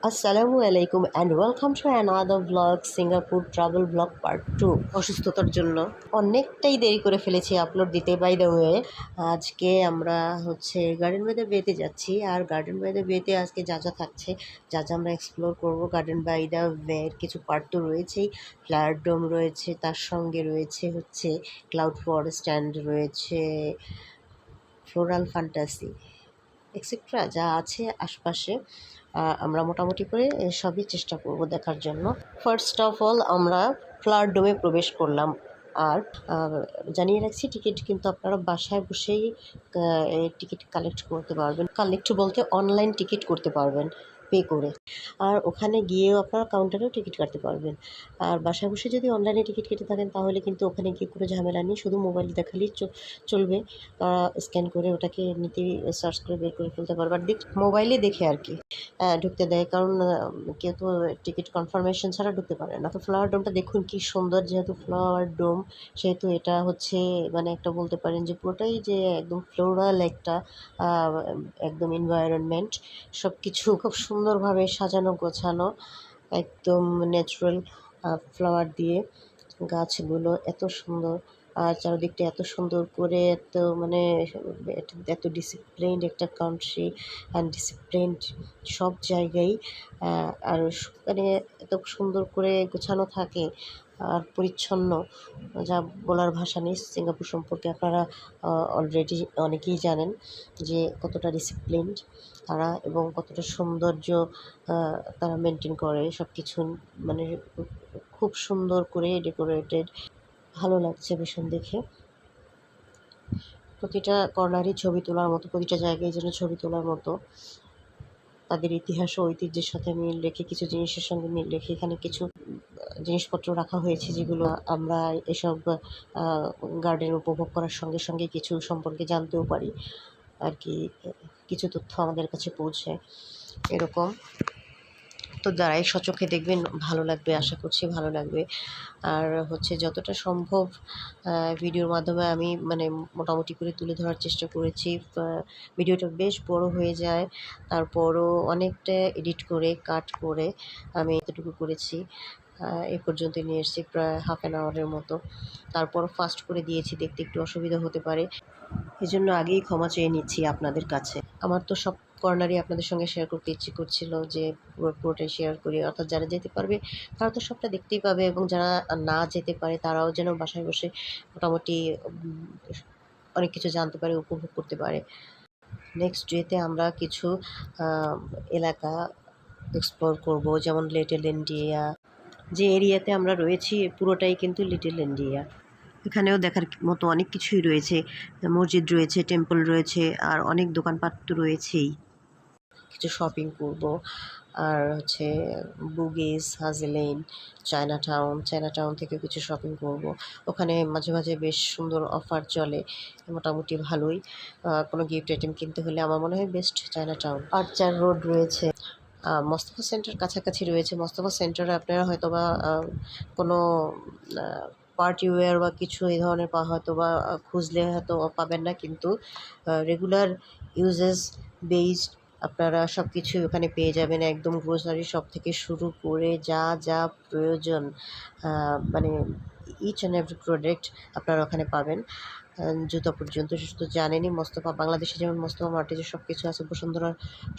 আসসালামু আলাইকুম and welcome to another blog Singapore travel blog part 2। অসুস্থতার জন্য অনেকটাই দেরি করে ফেলেছি আপলোড দিতে। বাই দ্য ওয়ে, আজকে আমরা গার্ডেন বাই দ্য বেতে যাচ্ছি। আর গার্ডেন বাই দ্য বেতে আজকে যা যা থাকছে, যা যা আমরা এক্সপ্লোর করবো, গার্ডেন বাই দ্য ওয়ের কিছু পার্ট তো রয়েছেই। ফ্লাওয়ার ডোম রয়েছে, তার সঙ্গে রয়েছে ক্লাউড ফরেস্ট অ্যান্ড রয়েছে ফ্লোরাল ফ্যান্টাসি এক্সেট্রা যা আছে আশপাশে। আমরা মোটামুটি করে সবই চেষ্টা করব দেখার জন্য। ফার্স্ট অফ অল আমরা ফ্লাওয়ার ডোমে প্রবেশ করলাম। আর জানিয়ে রাখছি, টিকিট কিন্তু আপনারা বাসায় বসেই টিকিট কালেক্ট করতে পারবেন। কালেক্ট বলতে অনলাইন টিকিট করতে পারবেন পে করে। আর ওখানে গিয়েও আপনারা কাউন্টারেও টিকিট কাটতে পারবেন। আর বাসায় বসে যদি অনলাইনে টিকিট কেটে থাকেন তাহলে কিন্তু ওখানে গিয়ে কোনো ঝামেলা নেই, শুধু মোবাইল দেখালেই চলবে। তারা স্ক্যান করে ওটাকে নিতে সার্চ করে বের করে ফেলতে পারবে। আর মোবাইলে দেখে আর কি ঢুকতে দেয়, কারণ কেউ তো টিকিট কনফার্মেশন ছাড়া ঢুকতে পারে না। তো ফ্লাওয়ার ডোমটা দেখুন কি সুন্দর। যেহেতু ফ্লাওয়ার ডোম সেহেতু এটা মানে একটা বলতে পারেন যে পুরোটাই যে একদম ফ্লোরাল একটা একদম এনভায়রনমেন্ট। সব কিছু খুব সুন্দরভাবে সাজানো গোছানো, একদম ন্যাচারাল ফ্লাওয়ার দিয়ে। গাছগুলো এত সুন্দর, আর চারিদিকটা এত সুন্দর করে, এত ডিসিপ্লিনড একটা কান্ট্রি অ্যান্ড ডিসিপ্লিনড সব জায়গায়। আর মানে এত সুন্দর করে গোছানো থাকে আর পরিচ্ছন্ন, যা বলার ভাষা নেই। সিঙ্গাপুর সম্পর্কে আপনারা অলরেডি অনেকেই জানেন যে কতটা ডিসিপ্লিনড তারা এবং কতটা সৌন্দর্য তারা মেনটেন করে সব কিছু। মানে খুব সুন্দর করে ডেকোরেটেড, ভালো লাগছে ভীষণ দেখে। প্রতিটা কর্নারই ছবি তোলার মতো, প্রতিটা জায়গায় যেন ছবি তোলার মতো। তাদের ইতিহাস ও ঐতিহ্যের সাথে মিল রেখে, কিছু জিনিসের সঙ্গে মিল রেখে এখানে কিছু জিনিসপত্র রাখা হয়েছে, যেগুলো আমরা এসব গার্ডেন উপভোগ করার সঙ্গে সঙ্গে কিছু সম্পর্কে জানতেও পারি আর কি। কিছু তথ্য আমাদের কাছে পৌঁছায় এরকম। তো যারাই সচক্ষে দেখবেন ভালো লাগবে, আশা করছি ভালো লাগবে। আর যতটা সম্ভব ভিডিওর মাধ্যমে আমি মোটামুটি করে তুলে ধরার চেষ্টা করেছি। ভিডিওটা বেশ বড় হয়ে যায়, তারপরও অনেকটা এডিট করে কাট করে আমি এতটুকু করেছি। এ পর্যন্ত নিয়ে এসেছি প্রায় হাফ অ্যান আওয়ারের মতো। তারপর ফাস্ট করে দিয়েছি, দেখতে একটু অসুবিধা হতে পারে, এজন্য আগেই ক্ষমা চেয়ে নিচ্ছি আপনাদের কাছে। আমার তো সব কর্নারই আপনাদের সঙ্গে শেয়ার করতে ইচ্ছে করছিল যে পুরোটাই শেয়ার করি। অর্থাৎ যারা যেতে পারবে তারা তো সবটা দেখতেই পাবে, এবং যারা না যেতে পারে তারাও যেন বাসায় বসে মোটামুটি অনেক কিছু জানতে পারে, উপভোগ করতে পারে। নেক্সট ডেতে আমরা কিছু এলাকা এক্সপ্লোর করব, যেমন লিটল ইন্ডিয়া। যে এরিয়াতে আমরা রয়েছি পুরোটাই কিন্তু লিটল ইন্ডিয়া। এখানেও দেখার মতো অনেক কিছুই রয়েছে, মসজিদ রয়েছে, টেম্পল রয়েছে, আর অনেক দোকানপাট তো রয়েছেই। কিছু শপিং করব। আর বুগিস, হাজেলেন, চায়না টাউন থেকে কিছু শপিং করব। ওখানে মাঝে মাঝে বেশ সুন্দর অফার চলে, মোটামুটি ভালোই। কোনো গিফট আইটেম কিনতে হলে আমার মনে হয় বেস্ট চায়না টাউন। আর্চার রোড রয়েছে, মোস্তফা সেন্টার কাছাকাছি রয়েছে। মোস্তফা সেন্টারে আপনারা হয়তো বা কোনো পার্টি ওয়্যার বা কিছু এই ধরনের হয়তো বা খুঁজলে হয়তো পাবেন না, কিন্তু রেগুলার ইউজেস বেসড আপনারা সব কিছু ওখানে পেয়ে যাবেন। একদম গ্রোসারি শপ থেকে শুরু করে যা যা প্রয়োজন, ইচ অ্যান্ড এভরি প্রোডাক্ট আপনারা ওখানে পাবেন, জুতা পর্যন্ত। শুধু জানেনই বাংলাদেশে যেমন মোস্তফা মার্টে যে সব কিছু আছে, বসুন্ধরা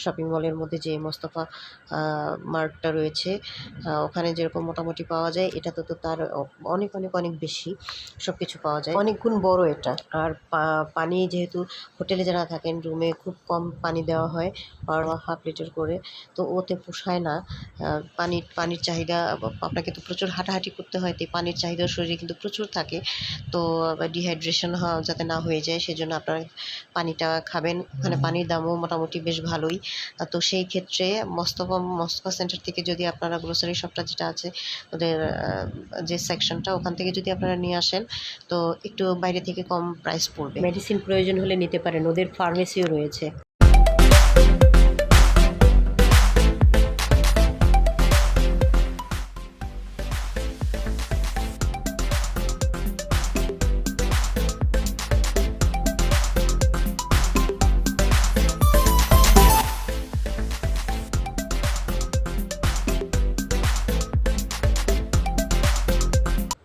শপিং মলের মধ্যে যে মোস্তফা মার্টটা রয়েছে, ওখানে যেরকম মোটামুটি পাওয়া যায়, এটাতে তো তার অনেক অনেক অনেক বেশি সব কিছু পাওয়া যায়, অনেক গুণ বড় এটা। আর পানি, যেহেতু হোটেলে যারা থাকেন রুমে খুব কম পানি দেওয়া হয়, আর হাফ লিটার করে, তো ওতে পোষায় না। পানির চাহিদা, আপনাকে তো প্রচুর হাঁটাহাঁটি করতে হয়, তো পানির চাহিদা শরীরে কিন্তু প্রচুর থাকে। তো ডিহাইড্রেশন যাতে না হয়ে যায় সেজন্য আপনারা পানিটা খাবেন। ওখানে পানির দামও মোটামুটি বেশ ভালোই। তো সেই ক্ষেত্রে মোস্তফা সেন্টার থেকে যদি আপনারা গ্রোসারি শপটা যেটা আছে ওদের যে সেকশনটা, ওখান থেকে যদি আপনারা নিয়ে আসেন তো একটু বাইরে থেকে কম প্রাইস পড়বে। মেডিসিন প্রয়োজন হলে নিতে পারেন, ওদের ফার্মেসিও রয়েছে।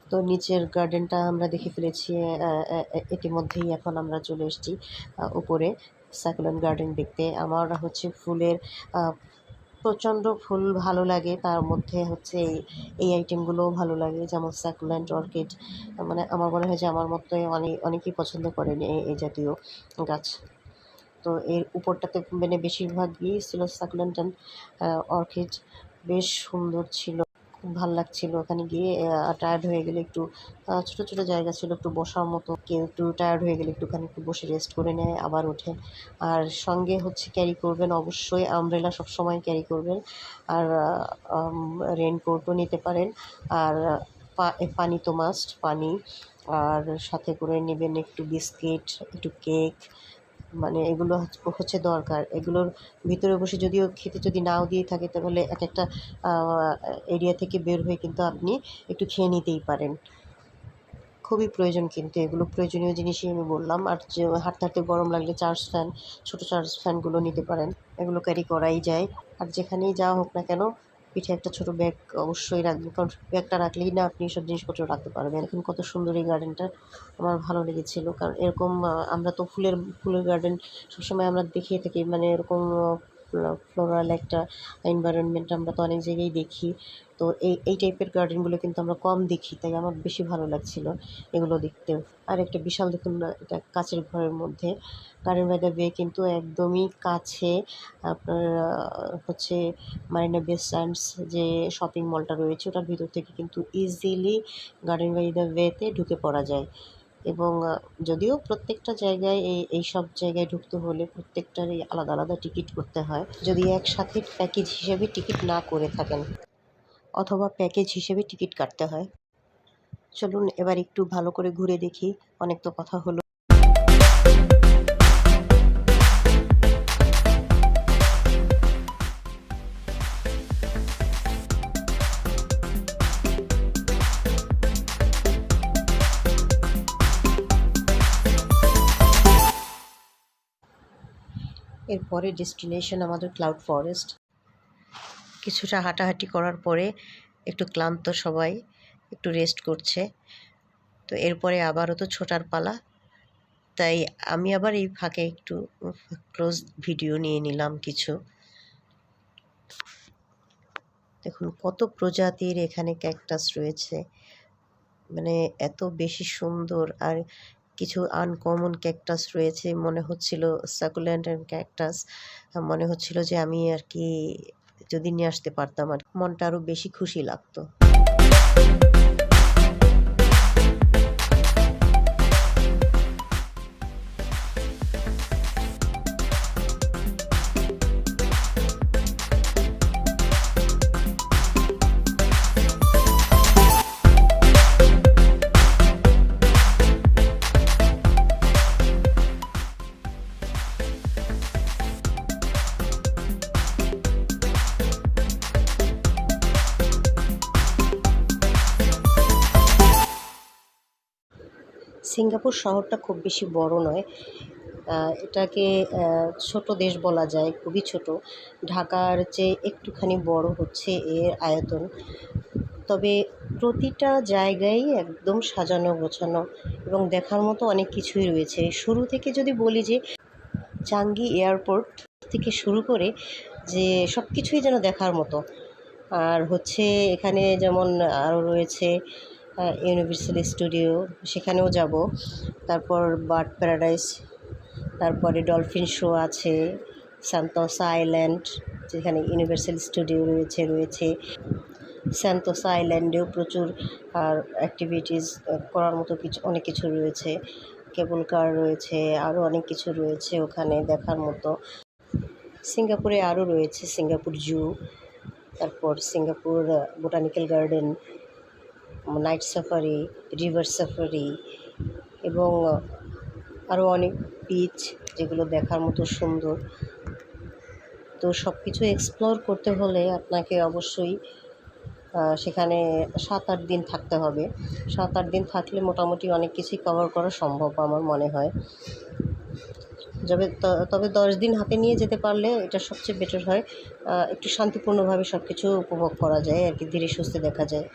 তো নিচের গার্ডেনটা আমরা দেখে ফেলেছি ইতিমধ্যেই। এখন আমরা চলে এসেছি উপরে সাকুলেন্ট গার্ডেন দেখতে। আমার হচ্ছে ফুলের প্রচণ্ড ফুল ভালো লাগে, তার মধ্যে হচ্ছে এই আইটেমগুলোও ভালো লাগে, যেমন সাকুলেন্ট, অর্কিড। মানে আমার মনে হয় যে আমার মতো অনেকেই পছন্দ করেন এই জাতীয় গাছ। তো এর উপরটাতে মানে বেশিরভাগই ছিল সাকুলেন্ট অ্যান্ড অর্কিড। বেশ সুন্দর ছিল, খুব ভালো লাগছিল ওখানে গিয়ে। টায়ার্ড হয়ে গেলে একটু ছোটো ছোটো জায়গা ছিল একটু বসার মতো, কেউ একটু টায়ার্ড হয়ে গেলে একটুখানি একটু বসে রেস্ট করে নেয়, আবার ওঠে। আর সঙ্গে হচ্ছে ক্যারি করবেন অবশ্যই আমব্রেলা, সবসময় ক্যারি করবেন। আর রেনকোটও নিতে পারেন। আর পানি তো মাস্ট, পানি। আর সাথে করে নেবেন একটু বিস্কিট, একটু কেক। মানে এগুলো হচ্ছে দরকার। এগুলোর ভিতরে বসে যদিও খেতে যদি নাও দিয়ে থাকে, তাহলে এক একটা এরিয়া থেকে বের হয়ে কিন্তু আপনি একটু খেয়ে নিতেই পারেন। খুবই প্রয়োজন, কিন্তু এগুলো প্রয়োজনীয় জিনিসই আমি বললাম। আর যে হাঁটতে হাঁটতে গরম লাগলে চার্জ ফ্যান, ছোটো চার্জ ফ্যানগুলো নিতে পারেন, এগুলো ক্যারি করাই যায়। আর যেখানেই যাওয়া হোক না কেন, পিঠে একটা ছোটো ব্যাগ অবশ্যই রাখবেন, কারণ ব্যাগটা রাখলেই না আপনি সব জিনিসপত্র রাখতে পারবেন। এখন কত সুন্দর এই গার্ডেনটা, আমার ভালো লেগেছিলো। কারণ এরকম আমরা তো ফুলের গার্ডেন সবসময় আমরা দেখিয়ে থাকি, মানে এরকম ফ্লোরাল একটা এনভায়রনমেন্ট আমরা তো অনেক জায়গায় দেখি। তো এই টাইপের গার্ডেনগুলো কিন্তু আমরা কম দেখি, তাই আমার বেশি ভালো লাগছিলো এগুলো দেখতে। আর একটা বিশাল, দেখুন না, এটা কাচের ঘরের মধ্যে গার্ডেন বাই দ্য বে, কিন্তু একদমই কাছে। আপনার হচ্ছে মারিনা বে স্যান্ডস যে শপিং মলটা রয়েছে, ওটার ভিতর থেকে কিন্তু ইজিলি গার্ডেন বাই দ্য ওয়েতে ঢুকে পড়া যায়। এবং যদিও প্রত্যেকটা জায়গায় এই সব জায়গায় ঢুকতে হলে প্রত্যেকটারই আলাদা আলাদা টিকিট করতে হয়, যদি একসাথে প্যাকেজ হিসেবে টিকিট না করে থাকেন, অথবা প্যাকেজ হিসেবে টিকিট কাটতে হয়। চলুন এবার একটু ভালো করে ঘুরে দেখি, অনেক তো কথা হলো। এরপরে ডেস্টিনেশন আমাদের ক্লাউড ফরেস্ট। কিছুটা হাঁটাহাঁটি করার পরে একটু ক্লান্ত সবাই, একটু রেস্ট করছে। তো এরপরে আবারও তো ছোটার পালা, তাই আমি আবার এই ফাঁকে একটু ক্লোজ ভিডিও নিয়ে নিলাম কিছু। দেখুন কত প্রজাতির এখানে ক্যাকটাস রয়েছে, মানে এত বেশি সুন্দর। আর কিছু আনকমন ক্যাকটাস রয়েছে, মনে হচ্ছিল সাকুলেন্ট অ্যান্ড ক্যাকটাস, মনে হচ্ছিল যে আমি আর কি যদি নিয়ে আসতে পারতাম, আর মনটা আরও বেশি খুশি লাগতো। সিঙ্গাপুর শহরটা খুব বেশি বড় নয়, এটাকে ছোট দেশ বলা যায়, খুবই ছোট। ঢাকার চেয়ে একটুখানি বড় হচ্ছে এর আয়তন। তবে প্রতিটা জায়গায় একদম সাজানো গোছানো এবং দেখার মতো অনেক কিছুই রয়েছে। শুরু থেকে যদি বলি যে চাঙ্গি এয়ারপোর্ট থেকে শুরু করে যে সব কিছুই যেন দেখার মতো। আর হচ্ছে এখানে যেমন আরও রয়েছে ইউনিভার্সাল স্টুডিও, সেখানেও যাব। তারপর বার্ড প্যারাডাইস, তারপরে ডলফিন শো আছে, সান্তোসা আইল্যান্ড যেখানে ইউনিভার্সাল স্টুডিও রয়েছে। সান্তোসা আইল্যান্ডেও প্রচুর আর অ্যাক্টিভিটিস করার মতো অনেক কিছু রয়েছে। কেবল কার রয়েছে, আরও অনেক কিছু রয়েছে ওখানে দেখার মতো। সিঙ্গাপুরে আরও রয়েছে সিঙ্গাপুর জু, তারপর Singapore botanical garden, night safari, river safari, এবং আরও অনেক বিচ যেগুলো দেখার মতো সুন্দর। তো সব কিছু এক্সপ্লোর করতে হলে আপনাকে অবশ্যই সেখানে 7-8 দিন থাকতে হবে। 7-8 দিন থাকলে মোটামুটি অনেক কিছুই কভার করা সম্ভব আমার মনে হয়। তবে 10 দিন হাতে নিয়ে যেতে পারলে এটা সবচেয়ে বেটার হয়। একটু শান্তিপূর্ণভাবে সব কিছু উপভোগ করা যায় আর কি, ধীরে সুস্থে দেখা যায়,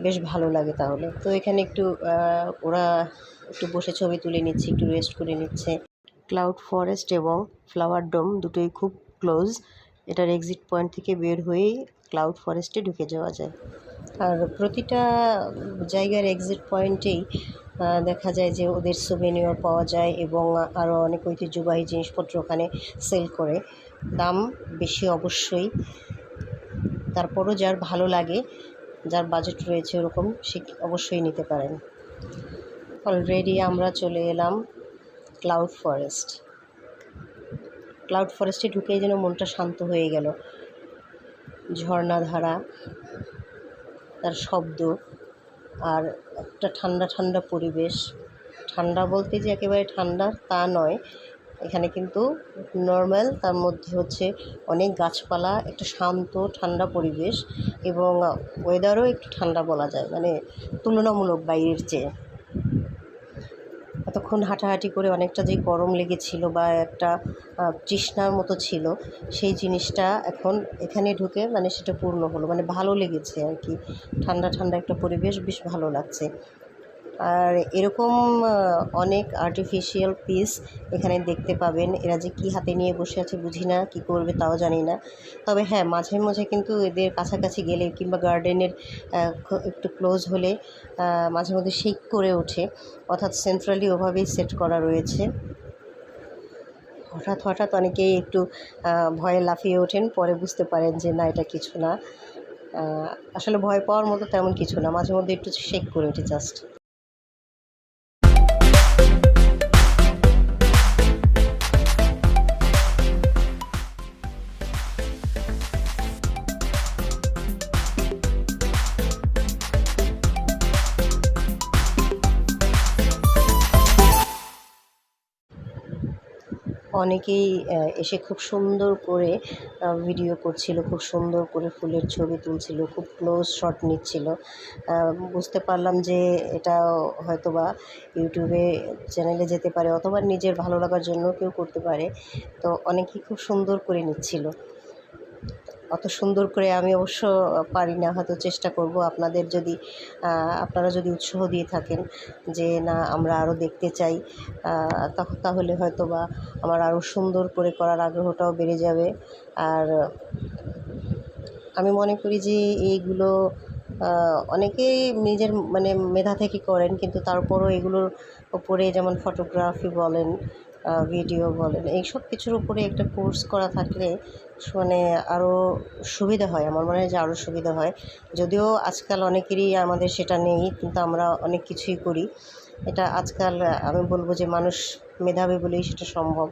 বেশ ভালো লাগে তাহলে। তো এখানে একটু ওরা একটু বসে ছবি তুলে নিচ্ছে, একটু রেস্ট করে নিচ্ছে। ক্লাউড ফরেস্ট এবং ফ্লাওয়ার ডোম দুটোই খুব ক্লোজ। এটার এক্সিট পয়েন্ট থেকে বের হয়েই ক্লাউড ফরেস্টে ঢুকে যাওয়া যায়। আর প্রতিটা জায়গার এক্সিট পয়েন্টেই দেখা যায় যে ওদের সুভেনির পাওয়া যায় এবং আরও অনেক ঐতিহ্যবাহী জিনিসপত্র ওখানে সেল করে। দাম বেশি অবশ্যই, তারপরও যার ভালো লাগে, যার বাজেট রয়েছে ওরকম, সে অবশ্যই নিতে পারেন। অলরেডি আমরা চলে এলাম ক্লাউড ফরেস্ট। ক্লাউড ফরেস্টে ঢুকেই যেন মনটা শান্ত হয়ে গেল। ঝর্ণাধারা, তার শব্দ, আর একটা ঠান্ডা ঠান্ডা পরিবেশ। ঠান্ডা বলতে যে একেবারে ঠান্ডা তা নয়, এখানে কিন্তু নর্মাল, তার মধ্যে হচ্ছে অনেক গাছপালা, একটা শান্ত ঠান্ডা পরিবেশ এবং ওয়েদারও একটু ঠান্ডা বলা যায়, মানে তুলনামূলক বাইরের চেয়ে। এতক্ষণ হাঁটাহাঁটি করে অনেকটা যে গরম লেগেছিল বা একটা তৃষ্ণার মতো ছিল, সেই জিনিসটা এখন এখানে ঢুকে মানে সেটা পূর্ণ হলো, মানে ভালো লেগেছে আর কি। ঠান্ডা ঠান্ডা একটা পরিবেশ, বেশ ভালো লাগছে। আর এরকম অনেক আর্টিফিশিয়াল পিস এখানে দেখতে পাবেন। এরা যে কী হাতে নিয়ে বসে আছে বুঝি না, কী করবে তাও জানি না। তবে হ্যাঁ, মাঝে মাঝে কিন্তু এদের কাছাকাছি গেলে কিংবা গার্ডেনের একটু ক্লোজ হলে মাঝে মধ্যে শেক করে ওঠে, অর্থাৎ সেন্ট্রালি ওভাবেই সেট করা রয়েছে। হঠাৎ হঠাৎ অনেকেই একটু ভয়ে লাফিয়ে ওঠেন, পরে বুঝতে পারেন যে না, এটা কিছু না। আসলে ভয় পাওয়ার মতো তেমন কিছু না, মাঝে মধ্যে একটু শেক করে ওঠে জাস্ট। অনেকেই এসে খুব সুন্দর করে ভিডিও করছিল, খুব সুন্দর করে ফুলের ছবি তুলছিল, খুব ক্লোজ শট নিচ্ছিল। বুঝতে পারলাম যে এটা হয়তোবা ইউটিউবে চ্যানেলে যেতে পারে, অথবা নিজের ভালো লাগার জন্য কেউ করতে পারে। তো অনেকেই খুব সুন্দর করে নিচ্ছিল। অত সুন্দর করে আমি অবশ্য পারি না, হয়তো চেষ্টা করব। আপনারা যদি উৎসাহ দিয়ে থাকেন যে না, আমরা আরও দেখতে চাই, তাহলে হয়তো বা আমার আরও সুন্দর করে করার আগ্রহটাও বেড়ে যাবে। আর আমি মনে করি যে এইগুলো অনেকেই নিজের মানে মেধা থেকে করেন, কিন্তু তারপরও এগুলোর উপরে যেমন ফটোগ্রাফি বলেন, ভিডিও বলেন, এই সব কিছুর উপরে একটা কোর্স করা থাকলে মানে আরও সুবিধা হয়। আমার মনে হয় যে আরও সুবিধা হয়। যদিও আজকাল অনেকেরই আমাদের সেটা নেই, কিন্তু আমরা অনেক কিছুই করি। এটা আজকাল আমি বলবো যে মানুষ মেধাবী বলেই সেটা সম্ভব।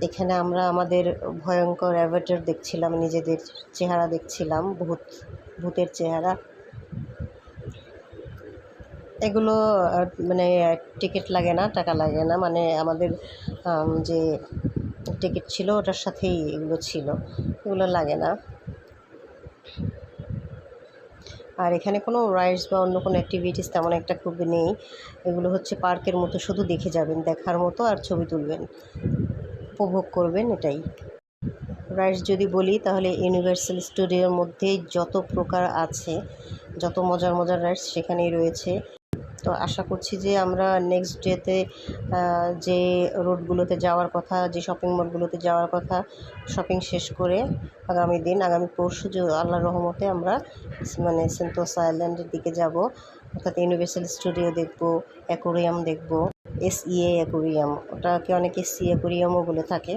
এখানে আমরা আমাদের ভয়ঙ্কর অ্যাভাটার দেখছিলাম, নিজেদের চেহারা দেখছিলাম, ভূতের চেহারা। এগুলো মানে টিকিট লাগে না, টাকা লাগে না, মানে আমাদের যে টিকিট ছিল ওটার সাথেই এগুলো ছিল, এগুলো লাগে না। আর এখানে কোনো রাইডস বা অন্য কোনো অ্যাক্টিভিটিস তেমন একটা খুব নেই। এগুলো হচ্ছে পার্কের মতো, শুধু দেখে যাবেন, দেখার মতো, আর ছবি তুলবেন, উপভোগ করবেন, এটাই। রাইডস যদি বলি তাহলে ইউনিভার্সাল স্টুডিওর মধ্যেই যত প্রকার আছে, যত মজার মজার রাইডস সেখানেই রয়েছে। তো আশা করছি যে আমরা নেক্সট ডেতে যে রোডগুলোতে যাওয়ার কথা, যে শপিং মলগুলোতে যাওয়ার কথা, শপিং শেষ করে আগামী পরশু আল্লাহর রহমতে আমরা মানে সেন্টোসা আইল্যান্ডের দিকে যাব, অর্থাৎ ইউনিভার্সাল স্টুডিও দেখব, অ্যাকোরিয়াম দেখব, SEA অ্যাকোরিয়াম, ওটাকে অনেকে SEA অ্যাকোরিয়ামও বলে থাকে।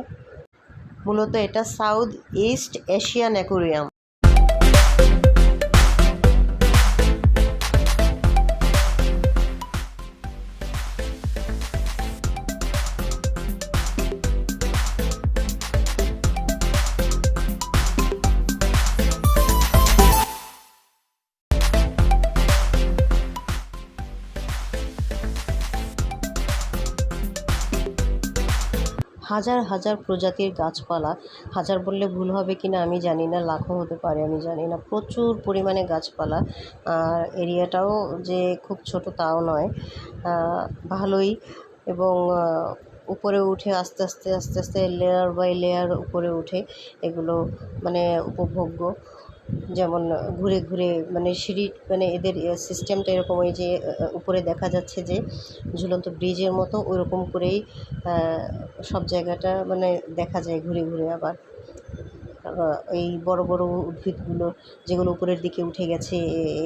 মূলত এটা সাউথ ইস্ট এশিয়ান অ্যাকোরিয়াম। হাজার হাজার প্রজাতির গাছপালা, হাজার বললে ভুল হবে কি না আমি জানি না, লাখও হতে পারে আমি জানি না, প্রচুর পরিমাণে গাছপালা। আর এরিয়াটাও যে খুব ছোট তাও নয়, ভালোই। এবং উপরে উঠে আস্তে আস্তে আস্তে আস্তে লেয়ার বাই লেয়ার উপরে উঠে এগুলো মানে উপভোগ্য। যেমন ঘুরে ঘুরে মানে সিঁড়ি মানে এদের সিস্টেমটা এরকম, ওই যে উপরে দেখা যাচ্ছে যে ঝুলন্ত ব্রিজের মতো ওইরকম করেই সব জায়গাটা মানে দেখা যায় ঘুরে ঘুরে। আবার এই বড় বড় উদ্ভিদগুলো যেগুলো উপরের দিকে উঠে গেছে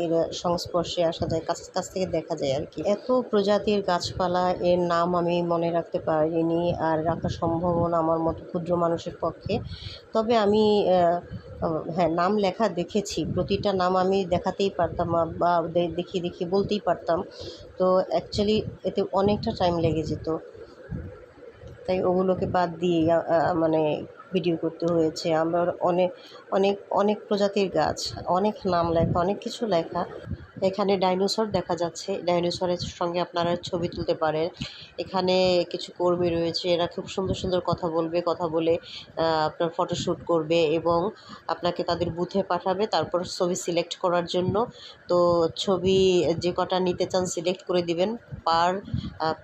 এর সংস্পর্শে আসা যায়, কাছ কাছ থেকে দেখা যায় আর কি। এত প্রজাতির গাছপালা, এর নাম আমি মনে রাখতে পারিনি আর রাখা সম্ভবও না আমার মতো ক্ষুদ্র মানুষের পক্ষে। তবে আমি হ্যাঁ, নাম লেখা দেখেছি, প্রতিটা নাম আমি দেখাতেই পারতাম বা দেখিয়ে দেখিয়ে বলতেই পারতাম। তো অ্যাকচুয়ালি এতে অনেকটা টাইম লেগে যেত, তাই ওগুলোকে বাদ দিয়ে মানে ভিডিও করতে হয়েছে। আমার অনেক অনেক অনেক প্রজাতির গাছ, অনেক নাম লেখা, অনেক কিছু লেখা। এখানে ডাইনোসর দেখা যাচ্ছে, ডাইনোসরের সঙ্গে আপনারা ছবি তুলতে পারেন। এখানে কিছু কর্মী রয়েছে, এরা খুব সুন্দর সুন্দর কথা বলবে, কথা বলে আপনার ফটোশ্যুট করবে এবং আপনাকে তাদের বুথে পাঠাবে তারপর ছবি সিলেক্ট করার জন্য। তো ছবি যে কটা নিতে চান সিলেক্ট করে দিবেন। পার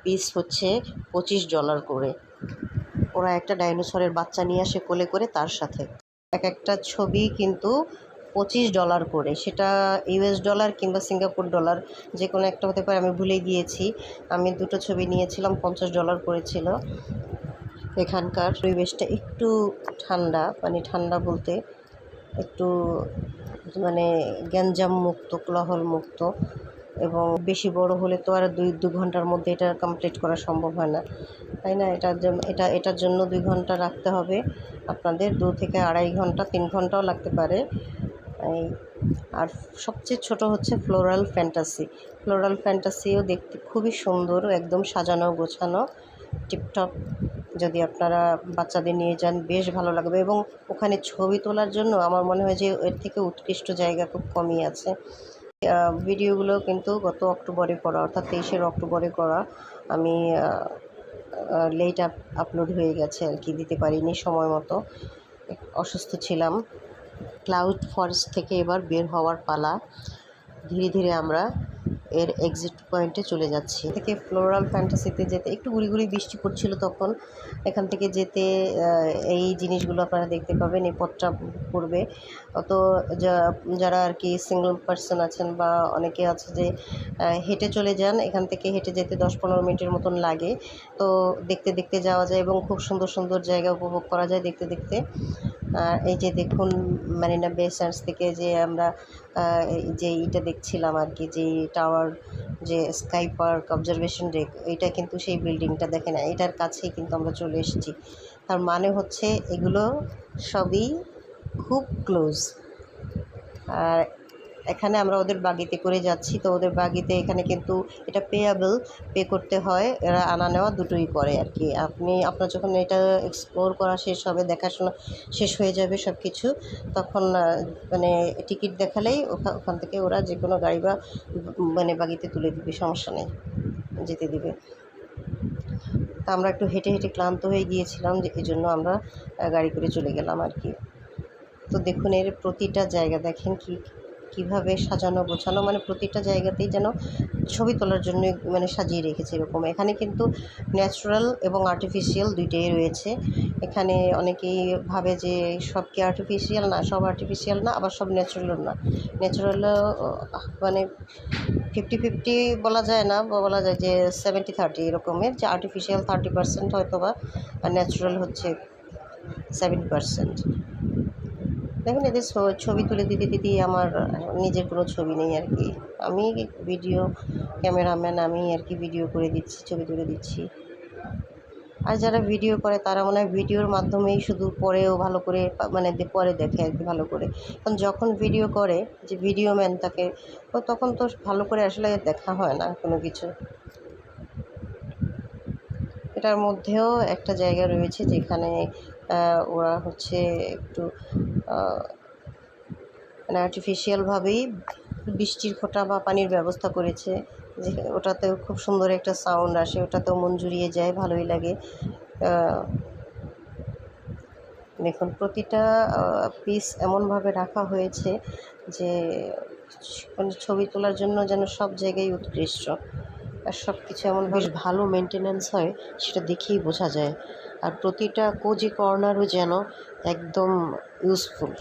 পিস হচ্ছে $25 করে। ওরা একটা ডাইনোসরের বাচ্চা নিয়ে আসে কোলে করে, তার সাথে এক একটা ছবি কিন্তু $25 করে। সেটা US ডলার কিংবা সিঙ্গাপুর ডলার যে কোনো একটা হতে পারে, আমি ভুলে গিয়েছি। আমি দুটো ছবি নিয়েছিলাম, $50 করেছিল। এখানকার পরিবেশটা একটু ঠান্ডা, মানে ঠান্ডা বলতে একটু মানে গ্যাঞ্জাম মুক্ত, কোলাহল মুক্ত। এবং বেশি বড় হলে তো আর দু ঘন্টার মধ্যে এটা কমপ্লিট করা সম্ভব হয় না, তাই না? এটার জন্য 2 ঘন্টা রাখতে হবে আপনাদের, 2 থেকে আড়াই ঘন্টা, 3 ঘন্টাও লাগতে পারে। এই আর সবচেয়ে ছোট হচ্ছে ফ্লোরাল ফ্যান্টাসি। ফ্লোরাল ফ্যান্টাসিও দেখতে খুবই সুন্দর, একদম সাজানো গোছানো টিপটপ। যদি আপনারা বাচ্চাদের নিয়ে যান বেশ ভালো লাগবে। এবং ওখানে ছবি তোলার জন্য আমার মনে হয় যে এর থেকে উৎকৃষ্ট জায়গা খুব কমই আছে। ভিডিওগুলো কিন্তু গত অক্টোবরে করা, অর্থাৎ 23 অক্টোবরে করা। আমি লেট আপলোড হয়ে গেছে আর কি, দিতে পারিনি সময় মতো, অসুস্থ ছিলাম। ক্লাউড ফরেস্ট থেকে এবার বের হওয়ার পালা। ধীরে ধীরে আমরা এর এক্সিট পয়েন্টে চলে যাচ্ছি। থেকে ফ্লোরাল ফ্যান্টাসিতে যেতে একটু গুড়ি গুড়ি বৃষ্টি পড়ছিল তখন। এখান থেকে যেতে এই জিনিসগুলো আপনারা দেখতে পাবেন, এই পথটা পড়বে। তো যারা আর কি সিঙ্গল পার্সন আছেন বা অনেকে আছে যে হেঁটে চলে যান, এখান থেকে হেঁটে যেতে 10-15 মিনিটের মতন লাগে। তো দেখতে দেখতে যাওয়া যায় এবং খুব সুন্দর সুন্দর জায়গা উপভোগ করা যায় দেখতে দেখতে। এই যে দেখুন, মারিনা বে সান্ডস থেকে যে আমরা যে এইটা দেখছিলাম আর কি, যে টাওয়ার, যে স্কাই পার্ক অবজারভেশন ডেক, এইটা কিন্তু সেই বিল্ডিংটা দেখেন, এটার কাছেই কিন্তু আমরা চলে এসেছি। তার মানে হচ্ছে এগুলো সবই খুব ক্লোজ। আর এখানে আমরা ওদের বাগিতে করে যাচ্ছি, তো ওদের বাগিতে এখানে কিন্তু এটা পেয়াবল, পে করতে হয়। এরা আনা নেওয়া দুটোই করে আর কি। আপনার যখন এটা এক্সপ্লোর করা শেষ হবে, দেখাশোনা শেষ হয়ে যাবে সব কিছু, তখন মানে টিকিট দেখালেই ওখান থেকে ওরা যে কোনো গাড়ি বা মানে বাগিতে তুলে দিবে, সমস্যা নেই, যেতে দিবে। তা আমরা একটু হেঁটে হেঁটে ক্লান্ত হয়ে গিয়েছিলাম, যে এই জন্য আমরা গাড়ি করে চলে গেলাম আর কি। তো দেখুন এর প্রতিটা জায়গা দেখেন কীভাবে সাজানো গোছানো, মানে প্রতিটা জায়গাতেই যেন ছবি তোলার জন্য মানে সাজিয়ে রেখেছে এরকম। এখানে কিন্তু ন্যাচারাল এবং আর্টিফিশিয়াল দুইটাই রয়েছে। এখানে অনেকেই ভাবে যে সব কি আর্টিফিশিয়াল, না সব আর্টিফিশিয়াল না, আবার সব ন্যাচারালও না। ন্যাচারালও মানে 50-50 বলা যায় না, বলা যায় যে 70-30 এরকমের, যে আর্টিফিশিয়াল 30% হয়তো বা, আর ন্যাচারাল হচ্ছে 7%। দেখুন এদের ছবি তুলে দিতে দিতেই আমার নিজের কোনো ছবি নেই আর কি। আমি ভিডিও ক্যামেরাম্যান, আমি আর কি ভিডিও করে দিচ্ছি, ছবি তুলে দিচ্ছি। আর যারা ভিডিও করে তারা মনে হয় ভিডিওর মাধ্যমেই শুধু পরেও ভালো করে মানে পরে দেখে আর কি ভালো করে। কারণ যখন ভিডিও করে যে ভিডিও ম্যান তাকে, তখন তো ভালো করে আসলে দেখা হয় না কোনো কিছু। এটার মধ্যেও একটা জায়গা রয়েছে যেখানে ওরা হচ্ছে একটু মানে আর্টিফিশিয়ালভাবেই বৃষ্টির ফোঁটা বা পানির ব্যবস্থা করেছে, যে ওটাতেও খুব সুন্দর একটা সাউন্ড আসে, ওটাতেও মন জুড়িয়ে যায়, ভালোই লাগে। দেখুন প্রতিটা পিস এমনভাবে রাখা হয়েছে যে মানে ছবি তোলার জন্য যেন সব জায়গায় উৎকৃষ্ট। আর সব কিছু এমন বেশ ভালো মেনটেন্যান্স হয়, সেটা দেখেই বোঝা যায়। আর প্রতিটা কোজি কর্নারও যেন একদম ইউজফুল।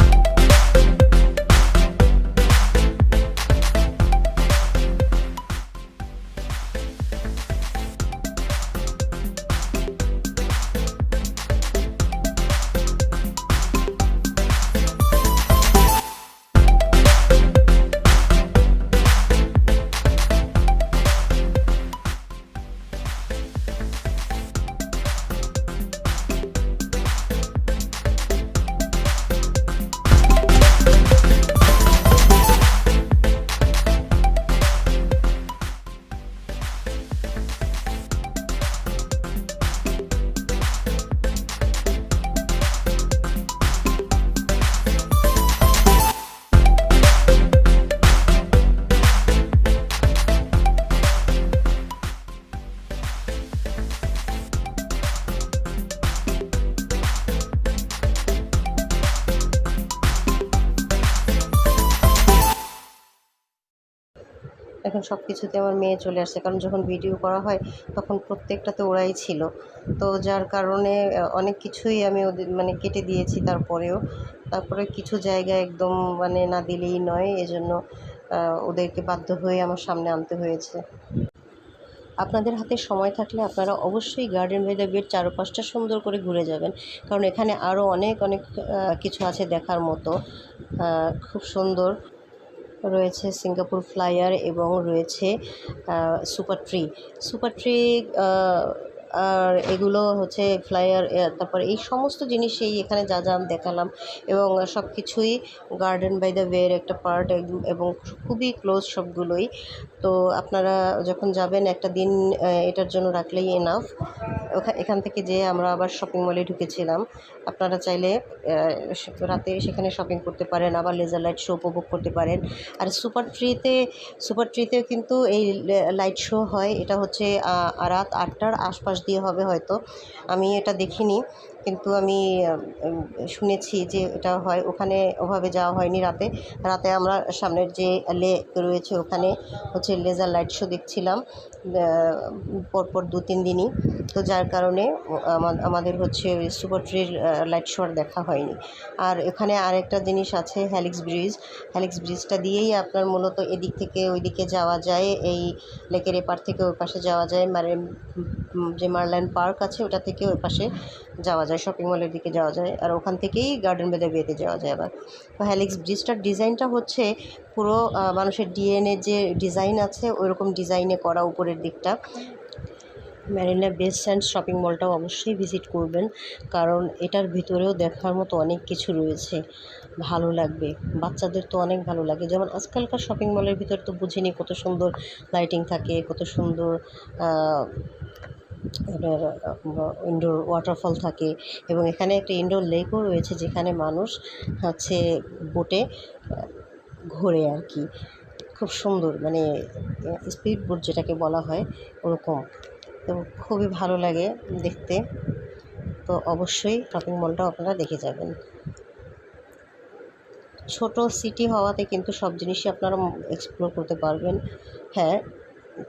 এখন সব কিছুতে আমার মেয়ে চলে আসছে, কারণ যখন ভিডিও করা হয় তখন প্রত্যেকটাতে ওরাই ছিল। তো যার কারণে অনেক কিছুই আমি ওদের মানে কেটে দিয়েছি। তারপরে কিছু জায়গায় একদম মানে না দিলেই নয়, এজন্য ওদেরকে বাধ্য হয়ে আমার সামনে আনতে হয়েছে। আপনাদের হাতে সময় থাকলে আপনারা অবশ্যই গার্ডেন বাই দ্য বের চারপাশটা সুন্দর করে ঘুরে যাবেন, কারণ এখানে আরও অনেক অনেক কিছু আছে দেখার মতো। খুব সুন্দর রয়েছে সিঙ্গাপুর ফ্লাইয়ার এবং রয়েছে সুপার ট্রি আর এগুলো হচ্ছে ফ্লাইয়ার। তারপর এই সমস্ত জিনিসই এখানে যা যা আমি দেখালাম, এবং সব কিছুই গার্ডেন বাই দ্য ওয়ের একটা পার্ট, এবং খুবই ক্লোজ সবগুলোই। তো আপনারা যখন যাবেন একটা দিন এটার জন্য রাখলেই এনাফ। এখান থেকে যেয়ে আমরা আবার শপিং মলে ঢুকেছিলাম। আপনারা চাইলে রাতে সেখানে শপিং করতে পারেন, আবার লেজার লাইট শো উপভোগ করতে পারেন। আর সুপার ট্রিতেও কিন্তু এই লাইট শো হয়। এটা হচ্ছে রাত 8টার আশপাশ দিয়ে হবে হয়তো, আমি এটা দেখিনি, কিন্তু আমি শুনেছি যে এটা হয়। ওখানে ওভাবে যাওয়া হয়নি রাতে আমরা সামনের যে লেক রয়েছে ওখানে হচ্ছে লেজার লাইট শো দেখছিলাম পরপর 2-3 দিনই। তো যার কারণে আমাদের হচ্ছে সুপার ট্রির লাইট শো আর দেখা হয়নি। আর এখানে আরেকটা জিনিস আছে, হ্যালিক্স ব্রিজটা দিয়েই আপনার মূলত এদিক থেকে ওইদিকে যাওয়া যায়, এই লেকের এপার থেকে ওই পাশে যাওয়া যায়। মানে যে মারল্যান্ড পার্ক আছে ওটা থেকে ওই পাশে যাওয়া যায়, শপিং মলের দিকে যাওয়া যায়, আর ওখান থেকেই গার্ডেন বাই দ্য বেতে যাওয়া যায় আবার। তো হ্যালিক্স ব্রিজটার ডিজাইনটা হচ্ছে পুরো মানুষের ডিএনএ যে ডিজাইন আছে ওইরকম ডিজাইনে করা উপরের দিকটা। ম্যারিনা বে স্যান্ডস শপিং মলটাও অবশ্যই ভিজিট করবেন, কারণ এটার ভিতরেও দেখার মতো অনেক কিছু রয়েছে, ভালো লাগবে। বাচ্চাদের তো অনেক ভালো লাগে, যেমন আজকালকার শপিং মলের ভিতর তো বুঝিনি কত সুন্দর লাইটিং থাকে, কত সুন্দর ইনডোর ওয়াটারফল থাকে, এবং এখানে একটা ইনডোর লেকও রয়েছে যেখানে মানুষ হচ্ছে বোটে ঘোরে আর কি। খুব সুন্দর, মানে স্পিড বোট যেটাকে বলা হয় ওরকম। তো খুবই ভালো লাগে দেখতে। তো অবশ্যই শপিং মলটাও আপনারা দেখে যাবেন। ছোট সিটি হওয়াতে কিন্তু সব জিনিসই আপনারা এক্সপ্লোর করতে পারবেন। হ্যাঁ,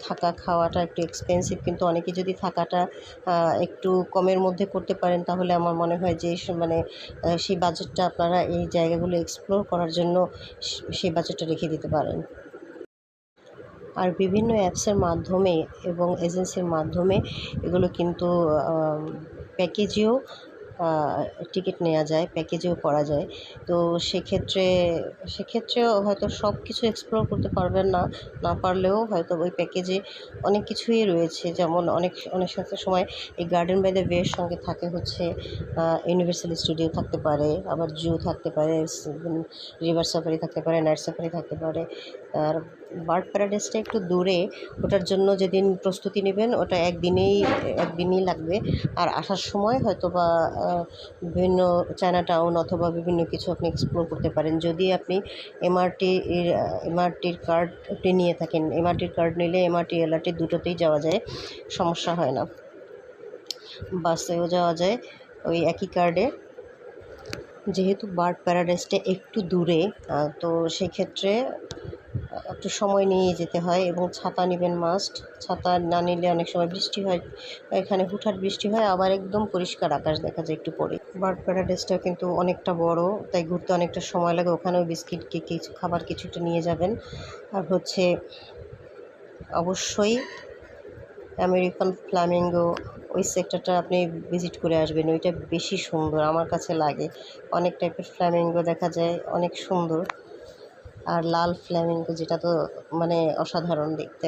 থাকা খাওয়াটা একটু এক্সপেন্সিভ, কিন্তু অনেকে যদি থাকাটা একটু কমের মধ্যে করতে পারেন তাহলে আমার মনে হয় যে মানে সেই বাজেটটা আপনারা এই জায়গাগুলো এক্সপ্লোর করার জন্য সেই বাজেটটা রেখে দিতে পারেন। আর বিভিন্ন অ্যাপসের মাধ্যমে এবং এজেন্সির মাধ্যমে এগুলো কিন্তু প্যাকেজেও টিকিট নেওয়া যায়, প্যাকেজেও করা যায়। তো সেক্ষেত্রেও হয়তো সব কিছু এক্সপ্লোর করতে পারবেন না, না পারলেও হয়তো ওই প্যাকেজে অনেক কিছুই রয়েছে। যেমন অনেক সময় এই গার্ডেন বাই দ্য ওয়ের সঙ্গে থাকে হচ্ছে ইউনিভার্সাল স্টুডিও থাকতে পারে, আবার জু থাকতে পারে, রিভার সাফারি থাকতে পারে, নাইট সাফারি থাকতে পারে। আর বার্ড প্যারাডাইসটা একটু দূরে, ওটার জন্য যেদিন প্রস্তুতি নেবেন ওটা একদিনই লাগবে। আর আসার সময় হয়তো বা বিভিন্ন চায়না টাউন অথবা বিভিন্ন কিছু আপনি এক্সপ্লোর করতে পারেন, যদি আপনি এমআরটির কার্ডটি নিয়ে থাকেন। এমআরটির কার্ড নিলে এমআরটি এলআরটি দুটোতেই যাওয়া যায়, সমস্যা হয় না। বাসেও যাওয়া যায় ওই একই কার্ডে। যেহেতু বার্ড প্যারাডাইসটা একটু দূরে, তো সেক্ষেত্রে একটু সময় নিয়ে যেতে হয় এবং ছাতা নেবেন মাস্ট। ছাতা না নিলে অনেক সময় বৃষ্টি হয়, এখানে হুটহাট বৃষ্টি হয়, আবার একদম পরিষ্কার আকাশ দেখা যায় একটু পরে। বার্ড প্যারাডাইসটা কিন্তু অনেকটা বড়, তাই ঘুরতে অনেকটা সময় লাগে। ওখানেও বিস্কিট কিছু খাবার কিছুটা নিয়ে যাবেন। আর হচ্ছে অবশ্যই আমেরিকান ফ্ল্যামিঙ্গো ওই সেক্টরটা আপনি ভিজিট করে আসবেন, ওইটা বেশি সুন্দর আমার কাছে লাগে। অনেক টাইপের ফ্ল্যামিঙ্গো দেখা যায়, অনেক সুন্দর। আর লাল ফ্ল্যামিঙ্গো যেটা তো মানে অসাধারণ দেখতে।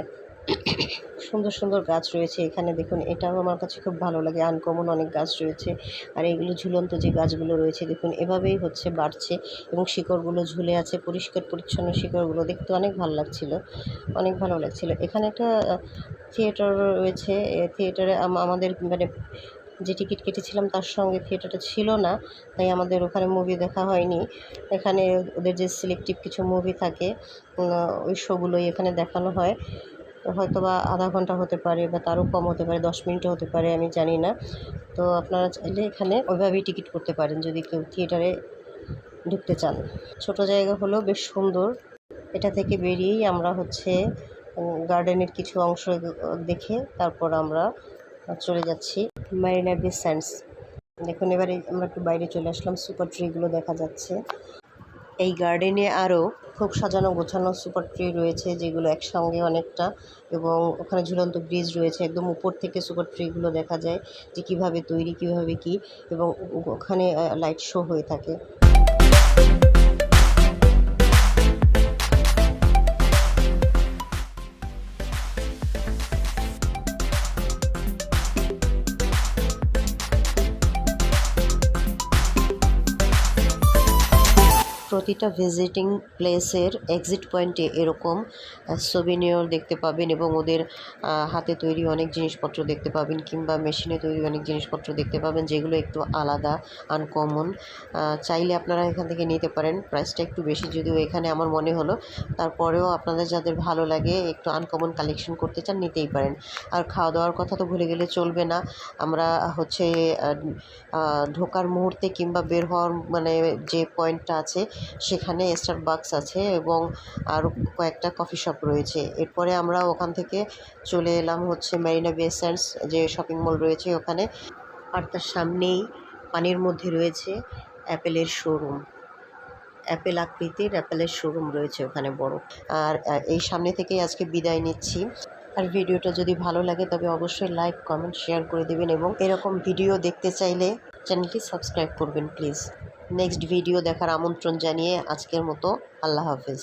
সুন্দর সুন্দর গাছ রয়েছে এখানে, দেখুন এটাও আমার কাছে খুব ভালো লাগে, আনকমন অনেক গাছ রয়েছে। আর এইগুলো ঝুলন্ত যে গাছগুলো রয়েছে দেখুন এভাবেই হচ্ছে বাড়ছে এবং শিকড়গুলো ঝুলে আছে, পরিষ্কার পরিচ্ছন্ন শিকড়গুলো দেখতে অনেক ভালো লাগছিল, অনেক ভালো লাগছিল। এখানে একটা থিয়েটার রয়েছে, থিয়েটারে আমাদের মানে যে টিকিট কেটেছিলাম তার সঙ্গে থিয়েটারটা ছিল না, তাই আমাদের ওখানে মুভি দেখা হয়নি। এখানে ওদের যে সিলেক্টিভ কিছু মুভি থাকে ওই শোগুলোই এখানে দেখানো হয়। হয়তো বা আধা ঘন্টা হতে পারে বা তারও কম হতে পারে, 10 মিনিটও হতে পারে, আমি জানি না। তো আপনারা চাইলে এখানে ওইভাবেই টিকিট করতে পারেন যদি কেউ থিয়েটারে ঢুকতে চান। ছোট জায়গা হলেও বেশ সুন্দর। এটা থেকে বেরিয়েই আমরা হচ্ছে গার্ডেনের কিছু অংশ দেখে তারপর আমরা চলে যাচ্ছি মারিনা বে স্যান্ডস। দেখুন এবারে আমরা একটু বাইরে চলে আসলাম, সুপার ট্রিগুলো দেখা যাচ্ছে। এই গার্ডেনে আরও খুব সাজানো গোছানো সুপার ট্রি রয়েছে যেগুলো একসঙ্গে অনেকটা, এবং ওখানে ঝুলন্ত ব্রিজ রয়েছে, একদম উপর থেকে সুপার ট্রিগুলো দেখা যায় যে কীভাবে তৈরি, কীভাবে কী, এবং ওখানে লাইট শো হয়ে থাকে। প্রতিটা ভিজিটিং প্লেসের এক্সিট পয়েন্টে এরকম সোভিনিয়র দেখতে পাবেন এবং ওদের হাতে তৈরি অনেক জিনিসপত্র দেখতে পাবেন, কিংবা মেশিনে তৈরি অনেক জিনিসপত্র দেখতে পাবেন যেগুলো একটু আলাদা, আনকমন। চাইলে আপনারা এখান থেকে নিতে পারেন, প্রাইসটা একটু বেশি যদিও এখানে আমার মনে হলো, তারপরেও আপনাদের যাদের ভালো লাগে একটু আনকমন কালেকশন করতে চান নিতেই পারেন। আর খাওয়া দাওয়ার কথা তো ভুলে গেলে চলবে না। আমরা হচ্ছে ঢোকার মুহূর্তে কিংবা বের হওয়ার মানে যে পয়েন্টটা আছে সেখানে স্টারবাকস আছে এবং আরও কয়েকটা কফি শপ রয়েছে। এরপরে আমরা ওখান থেকে চলে এলাম হচ্ছে মারিনা বে স্যান্ডস যে শপিং মল রয়েছে ওখানে, আর তার সামনেই পানির মধ্যে রয়েছে অ্যাপেলের শোরুম, অ্যাপেল আকৃতির অ্যাপেলের শোরুম রয়েছে ওখানে বড়। আর এই সামনে থেকেই আজকে বিদায় নিচ্ছি। আর ভিডিওটা যদি ভালো লাগে তবে অবশ্যই লাইক, কমেন্ট, শেয়ার করে দেবেন এবং এরকম ভিডিও দেখতে চাইলে চ্যানেলটি সাবস্ক্রাইব করবেন প্লিজ। নেক্সট ভিডিও দেখার আমন্ত্রণ জানিয়ে আজকের মতো আল্লাহ হাফেজ।